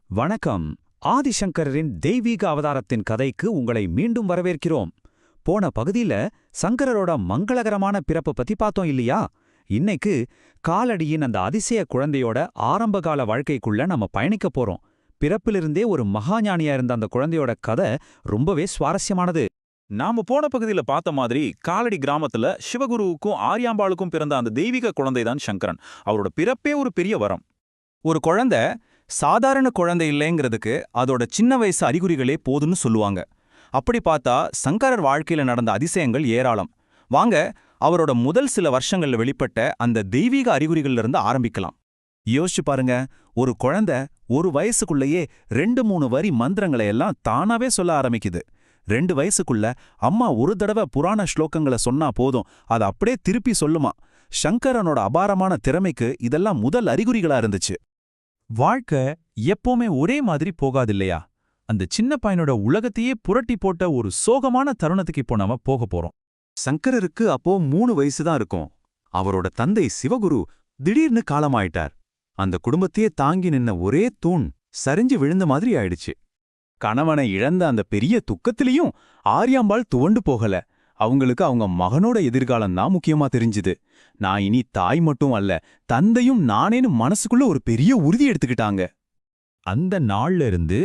வணக்கம். ஆதிசங்கரின் தெய்வீக அவதாரத்தின் கதைக்கு உங்களை மீண்டும் வரவேற்கிறோம். போன பகுதியில சங்கரரோட மங்களகரமான பிறப்பு பத்தி பார்த்தோம் இல்லையா? இன்னைக்கு காலடியின் அந்த அதிசய குழந்தையோட ஆரம்பகால வாழ்க்கைக்குள்ள நம்ம பயணிக்க போறோம். பிறப்பிலிருந்தே ஒரு மகாஞானியா இருந்த அந்த குழந்தையோட கதை ரொம்பவே சுவாரஸ்யமானது. நாம போன பகுதியில பார்த்த மாதிரி காலடி கிராமத்துல சிவகுருவுக்கும் ஆரியாம்பாளுக்கும் பிறந்த அந்த தெய்வீக குழந்தைதான் சங்கரன். அவரோட பிறப்பே ஒரு பெரிய வரம். ஒரு குழந்தை சாதாரண குழந்தை இல்லைங்கிறதுக்கு அதோட சின்ன வயசு அறிகுறிகளே போதுன்னு சொல்லுவாங்க. அப்படி பார்த்தா சங்கரர் வாழ்க்கையில நடந்த அதிசயங்கள் ஏராளம். வாங்க அவரோட முதல் சில வருஷங்கள்ல வெளிப்பட்ட அந்த தெய்வீக அறிகுறிகள்ல இருந்து ஆரம்பிக்கலாம். யோசிச்சு பாருங்க, ஒரு குழந்தை ஒரு வயசுக்குள்ளேயே 2-3 வரி மந்திரங்களை எல்லாம் தானாவே சொல்ல ஆரம்பிக்குது. 2 வயசுக்குள்ள அம்மா ஒரு தடவை புராண ஸ்லோகங்களை சொன்னா போதும், அதை அப்படியே திருப்பி சொல்லுமா. சங்கரனோட அபாரமான திறமைக்கு இதெல்லாம் முதல் அறிகுறிகளா இருந்துச்சு. வாழ்க்கை எப்பவுமே ஒரே மாதிரி போகாதில்லையா? அந்த சின்ன பையனோட உலகத்தையே புரட்டி போட்ட ஒரு சோகமான தருணத்துக்கு இப்போ நாம போக போறோம். சங்கரருக்கு அப்போ 3 வயசுதான் இருக்கும். அவரோட தந்தை சிவகுரு திடீர்னு காலமாயிட்டார். அந்த குடும்பத்தையே தாங்கி நின்ன ஒரே தூண் சரிஞ்சு விழுந்த மாதிரி ஆயிடுச்சு. கணவனை இழந்த அந்த பெரிய துக்கத்திலையும் ஆரியாம்பாள் துவண்டு போகல. அவங்களுக்கு அவங்க மகனோட எதிர்காலம்தான் முக்கியமா தெரிஞ்சுது. நான் இனி தாய் மட்டும் அல்ல, தந்தையும் நானேன்னு மனசுக்குள்ள ஒரு பெரிய உறுதி எடுத்துக்கிட்டாங்க. அந்த நாள்ல இருந்து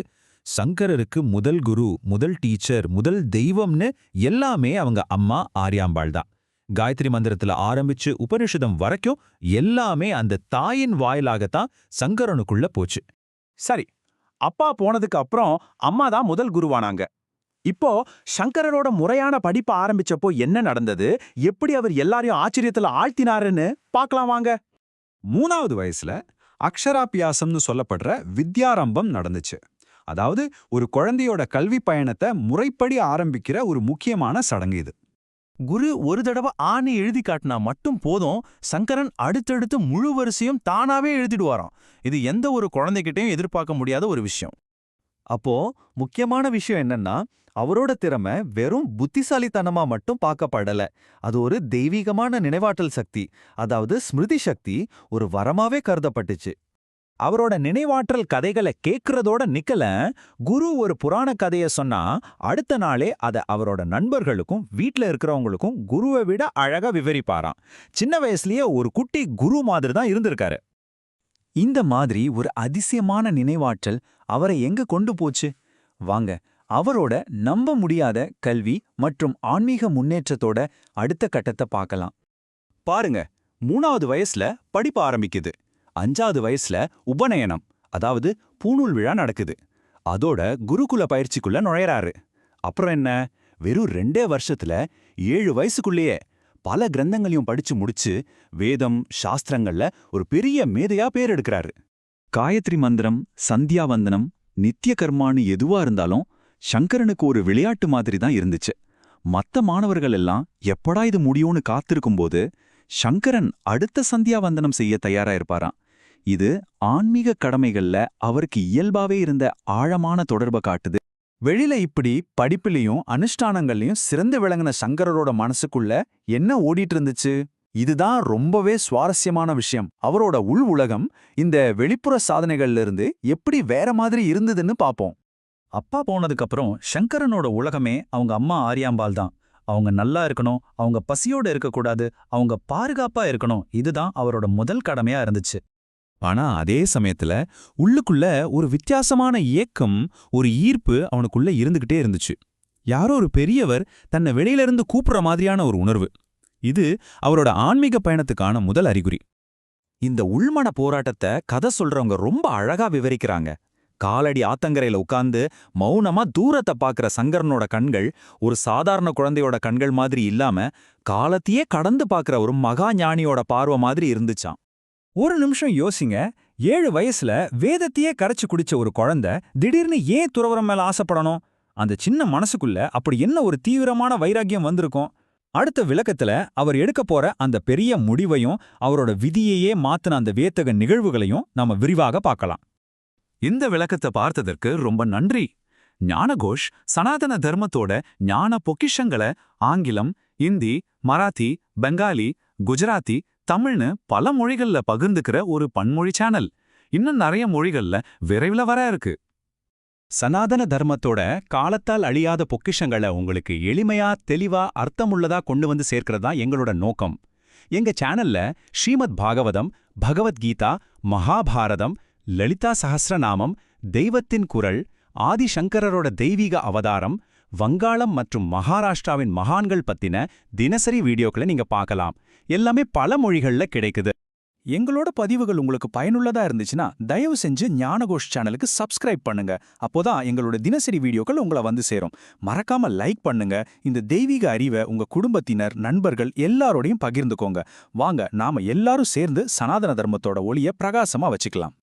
சங்கரருக்கு முதல் குரு, முதல் டீச்சர், முதல் தெய்வம்னு எல்லாமே அவங்க அம்மா ஆரியாம்பாள் தான். காயத்ரி மந்திரத்துல ஆரம்பிச்சு உபனிஷதம் வரைக்கும் எல்லாமே அந்த தாயின் வாயிலாகத்தான் சங்கரனுக்குள்ள போச்சு. சரி, அப்பா போனதுக்கு அப்புறம் அம்மா தான் முதல் குருவானாங்க. இப்போ சங்கரரோட முறையான படிப்ப ஆரம்பிச்சப்போ என்ன நடந்தது, எப்படி அவர் எல்லாரையும் ஆச்சரியத்துல ஆழ்த்தினாருன்னு பார்க்கலாம் வாங்க. 3வது வயசுல அக்ஷராபியாசம்னு சொல்லப்படுற வித்யாரம்பம் நடந்துச்சு. அதாவது ஒரு குழந்தையோட கல்வி பயணத்தை முறைப்படி ஆரம்பிக்கிற ஒரு முக்கியமான சடங்கு இது. குரு ஒரு தடவை ஆணி எழுதி காட்டினா மட்டும் போதும், சங்கரன் அடுத்தடுத்து முழு வரிசையும் தானாவே எழுதிடுவாராம். இது எந்த ஒரு குழந்தைகிட்டையும் எதிர்பார்க்க முடியாத ஒரு விஷயம். அப்போ முக்கியமான விஷயம் என்னன்னா, அவரோட திறமை வெறும் புத்திசாலித்தனமா மட்டும் பார்க்கப்படல. அது ஒரு தெய்வீகமான நினைவாற்றல் சக்தி, அதாவது ஸ்மிருதி சக்தி, ஒரு வரமாவே கருதப்பட்டுச்சு. அவரோட நினைவாற்றல் கதைகளை கேட்கறதோட நிக்கல. குரு ஒரு புராண கதைய சொன்னா அடுத்த நாளே அதை அவரோட நண்பர்களுக்கும் வீட்ல இருக்கிறவங்களுக்கும் குருவை விட அழகா விவரிப்பாராம். சின்ன வயசுலயே ஒரு குட்டி குரு மாதிரி தான் இருந்திருக்காரு. இந்த மாதிரி ஒரு அதிசயமான நினைவாற்றல் அவரை எங்க கொண்டு போச்சு? வாங்க அவரோட நம்ப முடியாத கல்வி மற்றும் ஆன்மீக முன்னேற்றத்தோட அடுத்த கட்டத்தை பார்க்கலாம். பாருங்க, 3வது வயசுல படிப்பு ஆரம்பிக்குது. 5வது வயசுல உபநயனம், அதாவது பூணூல் விழா நடக்குது. அதோட குருகுல பயிற்சிக்குள்ள நுழையறாரு. அப்புறம் என்ன, வெறும் 2 வருஷத்துல 7 வயசுக்குள்ளேயே பல கிரந்தங்களையும் படிச்சு முடிச்சு வேதம் சாஸ்திரங்கள்ல ஒரு பெரிய மேதையா பேர் எடுக்கிறாரு. காயத்ரி மந்திரம், சந்தியாவந்தனம், நித்திய கர்மான்னு எதுவா இருந்தாலும் சங்கரனுக்கு ஒரு விளையாட்டு மாதிரி தான் இருந்துச்சு. மத்த மாணவர்கள் எல்லாம் எப்படா இது முடியும்னு காத்திருக்கும்போது சங்கரன் அடுத்த சந்தியாவந்தனம் செய்ய தயாரா இருப்பாராம். இது ஆன்மீக கடமைகள்ல அவருக்கு இயல்பாவே இருந்த ஆழமான தொடர்பை காட்டுது. வெளியில இப்படி படிப்புலயும் அனுஷ்டானங்கள்லயும் சிறந்து விளங்கின சங்கரரோட மனசுக்குள்ள என்ன ஓடிட்டு இருந்துச்சு? இதுதான் ரொம்பவே சுவாரஸ்யமான விஷயம். அவரோட உள் உலகம் இந்த வெளிப்புற சாதனைகள்ல இருந்து எப்படி வேற மாதிரி இருந்ததுன்னு பாப்போம். அப்பா போனதுக்கப்புறம் சங்கரனோட உலகமே அவங்க அம்மா ஆரியாம்பாள் தான். அவங்க நல்லா இருக்கணும், அவங்க பசியோட இருக்கக்கூடாது, அவங்க பாதுகாப்பா இருக்கணும், இதுதான் அவரோட முதல் கடமையா இருந்துச்சு. ஆனா அதே சமயத்துல உள்ளுக்குள்ள ஒரு வித்தியாசமான ஏக்கம், ஒரு ஈர்ப்பு அவனுக்குள்ள இருந்துகிட்டே இருந்துச்சு. யாரோ ஒரு பெரியவர் தன்னை வெளியிலிருந்து கூப்பிடுற மாதிரியான ஒரு உணர்வு. இது அவரோட ஆன்மீக பயணத்துக்கான முதல் அறிகுறி. இந்த உள்மன போராட்டத்தை கதை சொல்றவங்க ரொம்ப அழகா விவரிக்கிறாங்க. காலடி ஆத்தங்கரையில உட்கார்ந்து மௌனமா தூரத்தை பார்க்கிற சங்கரனோட கண்கள் ஒரு சாதாரண குழந்தையோட கண்கள் மாதிரி இல்லாம காலத்தையே கடந்து பார்க்கிற ஒரு மகா ஞானியோட பார்வை மாதிரி இருந்துச்சாம். ஒரு நிமிஷம் யோசிங்க, 7 வயசுல வேதத்தையே கரைச்சு குடிச்ச ஒரு குழந்தை திடீர்னு ஏன் துறவரம் மேல ஆசைப்படணும்? அந்த சின்ன மனசுக்குள்ள அப்படி என்ன ஒரு தீவிரமான வைராக்கியம் வந்திருக்கும்? அடுத்த விளக்கத்துல அவர் எடுக்க போற அந்த பெரிய முடிவையும் அவரோட விதியையே மாத்தின அந்த வேத்தக நிகழ்வுகளையும் நாம விரிவாக பார்க்கலாம். இந்த விளக்கத்தை பார்த்ததற்கு ரொம்ப நன்றி. ஞானகோஷ் சனாதன தர்மத்தோட ஞான பொக்கிஷங்களை ஆங்கிலம், இந்தி, மராத்தி, பெங்காலி, குஜராத்தி, தமிழ்னு பல மொழிகள்ல பகிர்ந்துக்கிற ஒரு பன்மொழி சேனல். இன்னும் நிறைய மொழிகள்ல விரைவில் வர இருக்கு. சனாதன தர்மத்தோட காலத்தால் அழியாத பொக்கிஷங்களை உங்களுக்கு எளிமையா தெளிவா அர்த்தமுள்ளதா கொண்டு வந்து சேர்க்கிறது தான் எங்களோட நோக்கம். எங்க சேனல்ல ஸ்ரீமத் பாகவதம், பகவத்கீதா, மகாபாரதம், லலிதா சஹஸ்ரநாமம், தெய்வத்தின் குரல், ஆதிசங்கரரோட தெய்வீக அவதாரம், வங்காளம் மற்றும் மகாராஷ்டிராவின் மகான்கள் பத்தின தினசரி வீடியோக்களை நீங்க பார்க்கலாம். எல்லாமே பல மொழிகள்ல கிடைக்குது. எங்களோட பதிவுகள் உங்களுக்கு பயனுள்ளதா இருந்துச்சுன்னா தயவு செஞ்சு ஞானகோஷ் சேனலுக்கு சப்ஸ்கிரைப் பண்ணுங்க. அப்போதான் எங்களோட தினசரி வீடியோக்கள் உங்களை வந்து சேரும். மறக்காம லைக் பண்ணுங்க. இந்த தெய்வீக அறிவை உங்க குடும்பத்தினர், நண்பர்கள் எல்லாரோடையும் பகிர்ந்துக்கோங்க. வாங்க நாம எல்லாரும் சேர்ந்து சனாதன தர்மத்தோட ஒளியை பிரகாசமா வச்சுக்கலாம்.